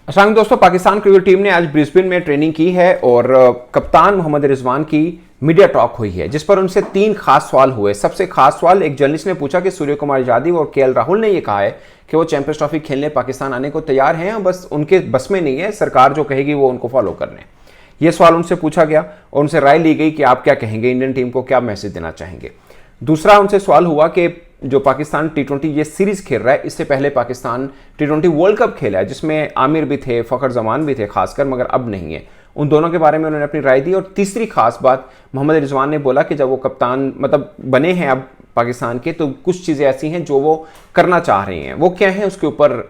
अस्सलाम दोस्तों, Pakistan cricket team ने आज ब्रिस्बेन में ट्रेनिंग की है और कप्तान मोहम्मद रिजवान की मीडिया टॉक हुई है, जिस पर उनसे 3 खास सवाल हुए। सबसे खास सवाल एक जर्नलिस्ट ने पूछा कि सूर्य कुमार यादव और केएल राहुल ने यह कहा है कि वो चैंपियंस ट्रॉफी खेलने पाकिस्तान आने को तैयार हैं, बस उनके बस में नहीं है, सरकार जो कहेगी वो उनको फॉलो करने। यह सवाल उनसे पूछा गया और उनसे राय ली गई कि आप क्या कहेंगे, इंडियन टीम को क्या मैसेज देना चाहेंगे। दूसरा उनसे सवाल हुआ कि जो पाकिस्तान टी20 ये सीरीज खेल रहा है, इससे पहले पाकिस्तान टी20 वर्ल्ड कप खेला है जिसमें आमिर भी थे, फखर जमान भी थे खासकर, मगर अब नहीं है। उन दोनों के बारे में उन्होंने अपनी राय दी। और तीसरी खास बात, मोहम्मद रिजवान ने बोला कि जब वो कप्तान बने हैं अब पाकिस्तान के, तो कुछ चीज़ें ऐसी हैं जो वो करना चाह रहे हैं, वो क्या है उसके ऊपर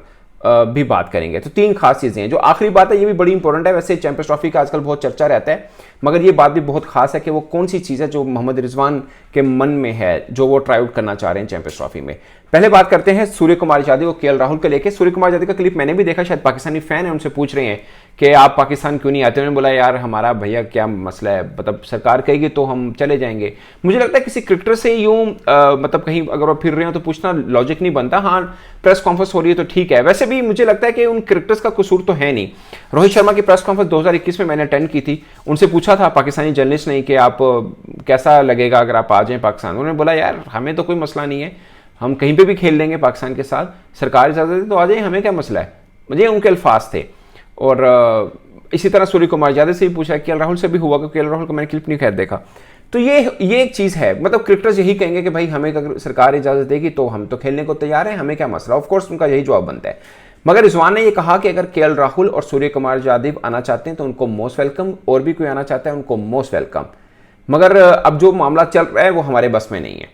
भी बात करेंगे। तो 3 खास चीज़ें हैं। जो आखिरी बात है ये भी बड़ी इंपॉर्टेंट है। वैसे चैंपियंस ट्रॉफी का आजकल बहुत चर्चा रहता है, मगर ये बात भी बहुत खास है कि वो कौन सी चीज़ है जो मोहम्मद रिजवान के मन में है, जो वो ट्राई आउट करना चाह रहे हैं चैंपियंस ट्रॉफी में। पहले बात करते हैं सूर्य कुमार यादव और केएल राहुल को लेकर। सूर्य कुमार यादव का क्लिप मैंने भी देखा, शायद पाकिस्तानी फैन है, उनसे पूछ रहे हैं कि आप पाकिस्तान क्यों नहीं आते। उन्होंने बोला यार हमारा भैया क्या मसला है, सरकार कहेगी तो हम चले जाएंगे। मुझे लगता है किसी क्रिकेटर से यूं कहीं अगर वो फिर रहे हो तो पूछना लॉजिक नहीं बनता। हाँ, प्रेस कॉन्फ्रेंस हो रही है तो ठीक है। वैसे भी मुझे लगता है कि उन क्रिकेटर्स का कसूर तो है नहीं। रोहित शर्मा की प्रेस कॉन्फ्रेंस 2021 में मैंने अटेंड की थी, उनसे पूछा था पाकिस्तानी जर्नलिस्ट ने कि आप कैसा लगेगा अगर आप आ जाएं पाकिस्तान। उन्होंने बोला यार हमें तो कोई मसला नहीं है, हम कहीं पे भी खेल लेंगे पाकिस्तान के साथ, सरकार इजाजत दे तो आ जाए, हमें क्या मसला है। मुझे उनके अल्फाज थे। और इसी तरह सूर्य कुमार यादव से भी पूछा, केएल राहुल से भी हुआ, क्योंकि केएल राहुल को मैंने क्लिप नहीं खैर देखा। तो ये एक चीज़ है, क्रिकेटर्स यही कहेंगे कि भाई हमें अगर सरकार इजाज़त देगी तो हम तो खेलने को तैयार हैं, हमें क्या मसला। ऑफ कोर्स उनका यही जवाब बनता है। मगर रिजवान ने यह कहा कि अगर केएल राहुल और सूर्य कुमार यादव आना चाहते हैं तो उनको मोस्ट वेलकम, और भी कोई आना चाहता है उनको मोस्ट वेलकम, मगर अब जो मामला चल रहा है वो हमारे बस में नहीं है,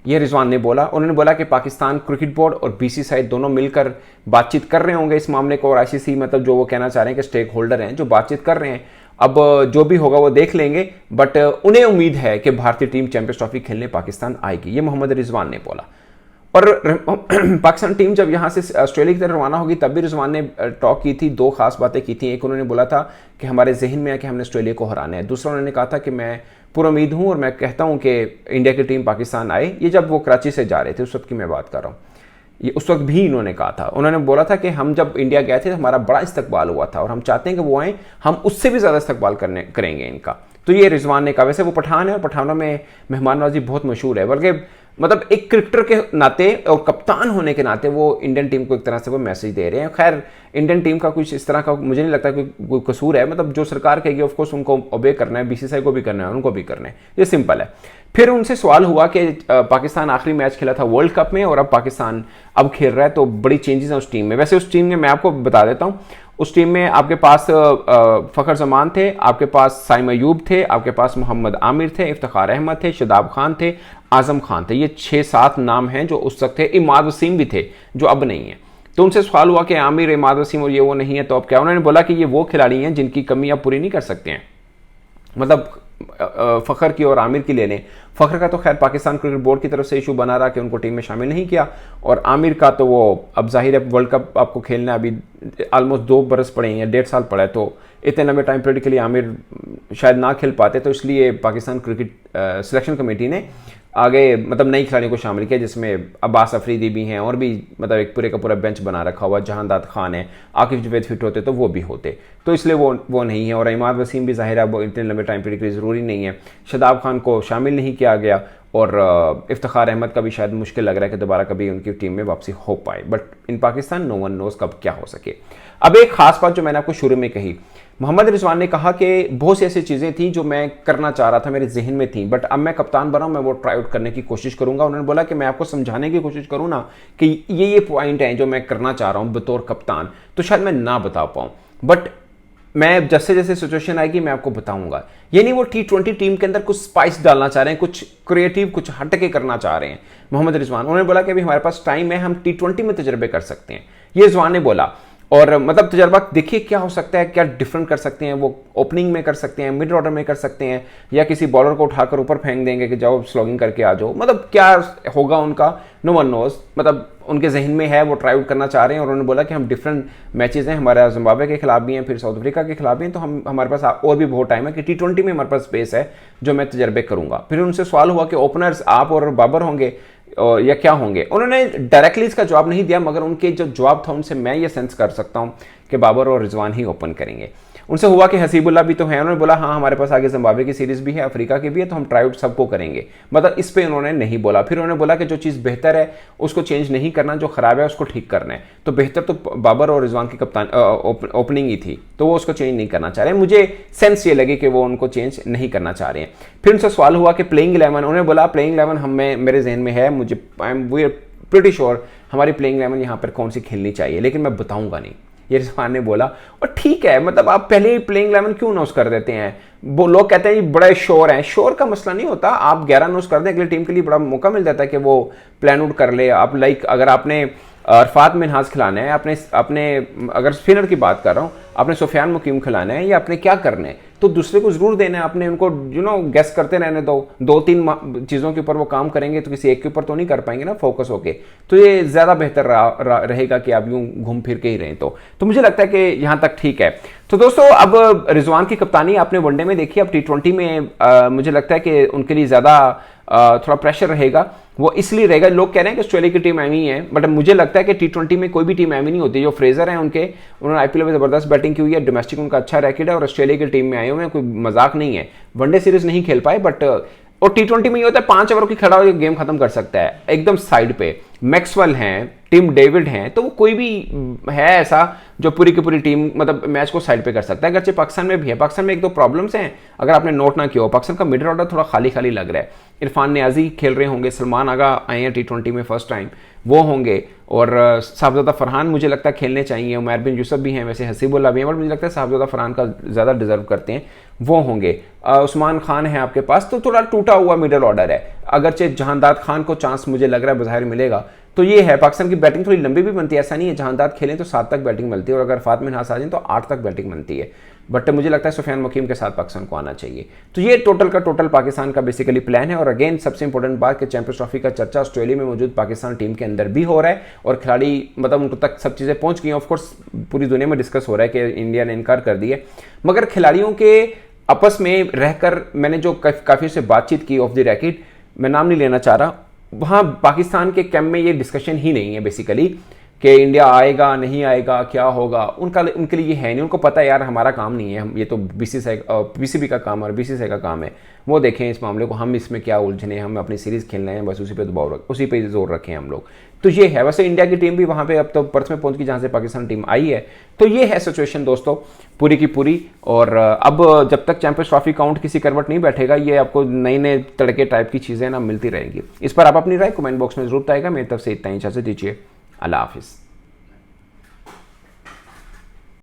ये रिजवान ने बोला। उन्होंने बोला कि पाकिस्तान क्रिकेट बोर्ड और बीसीसीआई दोनों मिलकर बातचीत कर रहे होंगे इस मामले को, और आईसीसी जो वो कहना चाह रहे हैं कि स्टेक होल्डर हैं जो बातचीत कर रहे हैं, अब जो भी होगा वो देख लेंगे, बट उन्हें उम्मीद है कि भारतीय टीम चैंपियंस ट्रॉफी खेलने पाकिस्तान आएगी, ये मोहम्मद रिजवान ने बोला। और पाकिस्तान टीम जब यहाँ से ऑस्ट्रेलिया की तरफ रवाना होगी तब भी रिजवान ने टॉक की थी, 2 खास बातें की थी। एक उन्होंने बोला था कि हमारे जहन में है कि हमने ऑस्ट्रेलिया को हराना है। दूसरा उन्होंने कहा था कि मैं पूरा उम्मीद हूँ और मैं कहता हूँ कि इंडिया की टीम पाकिस्तान आए। ये जब वो कराची से जा रहे थे उस वक्त की मैं बात कर रहा हूँ, ये उस वक्त भी इन्होंने कहा था। उन्होंने बोला था कि हम जब इंडिया गए थे तो हमारा बड़ा इस्तकबाल हुआ था और हम चाहते हैं कि वो आए, हम उससे भी ज़्यादा इस्तकबाल करेंगे इनका। तो ये रिजवान ने कहा। वैसे वो पठान है और पठानों में मेहमान नवाजी बहुत मशहूर है, बल्कि एक क्रिकेटर के नाते और कप्तान होने के नाते वो इंडियन टीम को एक तरह से वो मैसेज दे रहे हैं। खैर इंडियन टीम का कुछ इस तरह का मुझे नहीं लगता कोई कसूर है, जो सरकार कहेगी ऑफ कोर्स उनको ओबे करना है, बीसीसीआई को भी करना है, उनको भी करना है, ये सिंपल है। फिर उनसे सवाल हुआ कि पाकिस्तान आखिरी मैच खेला था वर्ल्ड कप में और अब पाकिस्तान अब खेल रहा है, तो बड़ी चेंजेस हैं उस टीम में। वैसे उस टीम में मैं आपको बता देता हूँ, उस टीम में आपके पास फखर जमान थे, आपके पास साइम अयूब थे, आपके पास मोहम्मद आमिर थे, इफ्तिखार अहमद थे, शदाब खान थे, आजम खान थे। ये 6-7 नाम हैं जो उस वक्त थे। इमाद वसीम भी थे जो अब नहीं है। तो उनसे सवाल हुआ कि आमिर, इमाद वसीम और ये वो नहीं है तो अब क्या। उन्होंने बोला कि ये वो खिलाड़ी हैं जिनकी कमी आप पूरी नहीं कर सकते हैं। फ़खर की और आमिर की ले लें। फ़खर का तो खैर पाकिस्तान क्रिकेट बोर्ड की तरफ से इशू बना रहा कि उनको टीम में शामिल नहीं किया, और आमिर का तो वो अब जाहिर है वर्ल्ड कप आपको खेलना है, अभी ऑलमोस्ट 2 बरस पड़े हैं, 1.5 साल पड़ा है, तो इतने लंबे टाइम पीरियड के लिए आमिर शायद ना खेल पाते। तो इसलिए पाकिस्तान क्रिकेट सिलेक्शन कमेटी ने आगे नई खिलाड़ियों को शामिल किया, जिसमें अब्बास अफरीदी भी हैं और भी एक पूरे का पूरा बेंच बना रखा हुआ। जहांदाद खान है, आकिफ जवेद फिट होते तो वो भी होते, तो इसलिए वो नहीं है। और इमाद वसीम भी जाहिर है वो इतने लंबे टाइम पीरियड के लिए ज़रूरी नहीं है। शदाब खान को शामिल नहीं किया गया, और इफ्तिखार अहमद का भी शायद मुश्किल लग रहा है कि दोबारा कभी उनकी टीम में वापसी हो पाए। But in Pakistan no one knows कब क्या हो सके। अब एक खास बात जो मैंने आपको शुरू में कही, मोहम्मद रिजवान ने कहा कि बहुत सी ऐसी चीज़ें थी जो मैं करना चाह रहा था, मेरे जहन में थी, बट अब मैं कप्तान बना हूं, मैं वो ट्राई आउट करने की कोशिश करूंगा। उन्होंने बोला कि मैं आपको समझाने की कोशिश करूँ ना कि ये पॉइंट हैं जो मैं करना चाह रहा हूँ बतौर कप्तान, तो शायद मैं ना बता पाऊँ, बट मैं जैसे जैसे सिचुएशन आएगी मैं आपको बताऊंगा। ये नहीं वो T20 टीम के अंदर कुछ स्पाइस डालना चाह रहे हैं, कुछ क्रिएटिव, कुछ हटके करना चाह रहे हैं मोहम्मद रिजवान। उन्होंने बोला कि अभी हमारे पास टाइम है, हम T20 में तजर्बे कर सकते हैं, ये रिजवान ने बोला। और तजर्बा देखिए क्या हो सकता है, क्या डिफरेंट कर सकते हैं। वो ओपनिंग में कर सकते हैं, मिड ऑर्डर में कर सकते हैं, या किसी बॉलर को उठाकर ऊपर फेंक देंगे कि जाओ स्लॉगिंग करके आ जाओ। क्या होगा उनका, नो वन नोज। उनके जहन में है, वो ट्राई आउट करना चाह रहे हैं। और उन्होंने बोला कि हम डिफरेंट मैचेस हैं, हमारे जिम्बाब्वे के खिलाफ भी हैं, फिर साउथ अफ्रीका के खिलाफ भी हैं, तो हमारे पास और भी बहुत टाइम है कि T20 में हमारे पास स्पेस है जो मैं तजर्बे करूंगा। फिर उनसे सवाल हुआ कि ओपनर्स आप और बाबर होंगे या क्या होंगे। उन्होंने डायरेक्टली इसका जवाब नहीं दिया, मगर उनके जो जवाब था उनसे मैं ये सेंस कर सकता हूँ कि बाबर और रिजवान ही ओपन करेंगे। उनसे हुआ कि हसीबुल्ला भी तो है, उन्होंने बोला हाँ हमारे पास आगे जिम्बाब्वे की सीरीज भी है, अफ्रीका की भी है, तो हम ट्राई आउट सबको करेंगे। मतलब इस पे उन्होंने नहीं बोला। फिर उन्होंने बोला कि जो चीज़ बेहतर है उसको चेंज नहीं करना, जो खराब है उसको ठीक करना है। तो बेहतर तो बाबर और रिजवान की कप्तान ओपनिंग ही थी, तो वो उसको चेंज नहीं करना चाह रहे। मुझे सेंस ये लगे कि वो उनको चेंज नहीं करना चाह रहे हैं। फिर उनसे सवाल हुआ कि प्लेइंग 11, उन्होंने बोला प्लेइंग 11 हमें मेरे जहन में है, मुझे आई एम प्रीटी श्योर हमारी प्लेइंग 11 यहाँ पर कौन सी खेलनी चाहिए, लेकिन मैं बताऊंगा नहीं, ये रिजवान ने बोला। और ठीक है, मतलब आप पहले ही प्लेइंग 11 क्यों अनाउंस कर देते हैं? वो लोग कहते हैं बड़े शोर हैं, शोर का मसला नहीं होता, आप 11 अनाउंस कर दें, अगली टीम के लिए बड़ा मौका मिल जाता है कि वो प्लान आउट कर ले। आप लाइक अगर आपने अरफात मिनहाज खिलाना है, अपने अगर स्पिनर की बात कर रहा हूँ, आपने सुफियान मुकीम खिलाना है या आपने क्या करना है, तो दूसरे को जरूर देना है। आपने उनको गेस करते रहने दो तीन चीज़ों के ऊपर वो काम करेंगे तो किसी एक के ऊपर तो नहीं कर पाएंगे ना फोकस होके। तो ये ज़्यादा बेहतर रहेगा कि आप यूं घूम फिर के ही रहें। तो मुझे लगता है कि यहाँ तक ठीक है। तो दोस्तों अब रिजवान की कप्तानी आपने वनडे में देखी, अब T20 में मुझे लगता है कि उनके लिए ज़्यादा थोड़ा प्रेशर रहेगा। वो इसलिए रहेगा, लोग कह रहे हैं कि ऑस्ट्रेलिया की टीम एवी है, बट मुझे लगता है कि T20 में कोई भी टीम एवी नहीं होती। जो फ्रेजर हैं उन्होंने IPL में ज़बरदस्त बैटिंग की हुई है, डोमेस्टिक उनका अच्छा रैकेट है और ऑस्ट्रेलिया की टीम में आए हुए हैं, कोई मजाक नहीं है। वनडे सीरीज नहीं खेल पाए, बट और T20 में ये होता है 5 ओवर की खड़ा होकर गेम खत्म कर सकता है एकदम साइड पे। मैक्सवेल हैं, टिम डेविड हैं, तो वो कोई भी है ऐसा जो पूरी की पूरी टीम मतलब मैच को साइड पे कर सकता है। अगरचे पाकिस्तान में भी है, पाकिस्तान में एक दो प्रॉब्लम्स हैं, अगर आपने नोट ना किया हो, पाकिस्तान का मिडिल ऑर्डर थोड़ा खाली खाली लग रहा है। इरफान नियाजी खेल रहे होंगे, सलमान आगा आए हैं T20 में फर्स्ट टाइम, वो होंगे, और साहबजादा फरहान मुझे लगता है खेलने चाहिए। उमर बिन यूसुफ भी हैं, वैसे हसीबुल्ला भी हैं, बट मुझे लगता है साहबजादा फरहान का ज़्यादा डिजर्व करते हैं, वो होंगे। उस्मान खान है आपके पास, तो थोड़ा टूटा हुआ मिडिल ऑर्डर है। अगरचे जहांदाद खान को चांस मुझे लग रहा है बाहर मिलेगा, तो ये है। पाकिस्तान की बैटिंग थोड़ी लंबी भी बनती है, ऐसा नहीं है जहांदाद खेलें तो 7 तक बैटिंग मिलती है, और अगर फात मिनहास आ जाए तो 8 तक बैटिंग बनती है। बट मुझे लगता है सुफियान मुकीम के साथ पाकिस्तान को आना चाहिए। तो ये टोटल का टोटल पाकिस्तान का बेसिकली प्लान है। और अगेन सबसे इंपॉर्टेंट बात कि चैंपियंस ट्रॉफी का चर्चा ऑस्ट्रेलिया में मौजूद पाकिस्तान टीम के अंदर भी हो रहा है, और खिलाड़ी मतलब उनको तक सब चीज़ें पहुंच गई हैं। ऑफकोर्स पूरी दुनिया में डिस्कस हो रहा है कि इंडिया ने इनकार कर दिया, मगर खिलाड़ियों के आपस में रहकर मैंने जो काफ़ी से बातचीत की ऑफ द रैकेट, मैं नाम नहीं लेना चाह रहा, वहाँ पाकिस्तान के कैंप में ये डिस्कशन ही नहीं है बेसिकली कि इंडिया आएगा नहीं आएगा क्या होगा, उनके लिए है नहीं। उनको पता है यार हमारा काम नहीं है, हम ये तो BCB का काम और BCCI का काम है, वो देखें इस मामले को, हम इसमें क्या उलझने, हम अपनी सीरीज़ खेलना है, बस उसी पे जोर रखें हम लोग। तो ये है। वैसे इंडिया की टीम भी वहाँ पे अब तो पर्थ में पहुँच गई जहाँ से पाकिस्तान टीम आई है। तो ये है सिचुएशन दोस्तों पूरी की पूरी। और अब जब तक चैंपियंस ट्रॉफी काउंट किसी करवट नहीं बैठेगा, ये आपको नए नए तड़के टाइप की चीज़ें ना मिलती रहेंगी। इस पर आप अपनी राय कमेंट बॉक्स में जरूर बताएगा। मेरी तरफ से इतना ही, इजाज़त दीजिए, अल्लाह हाफिज़।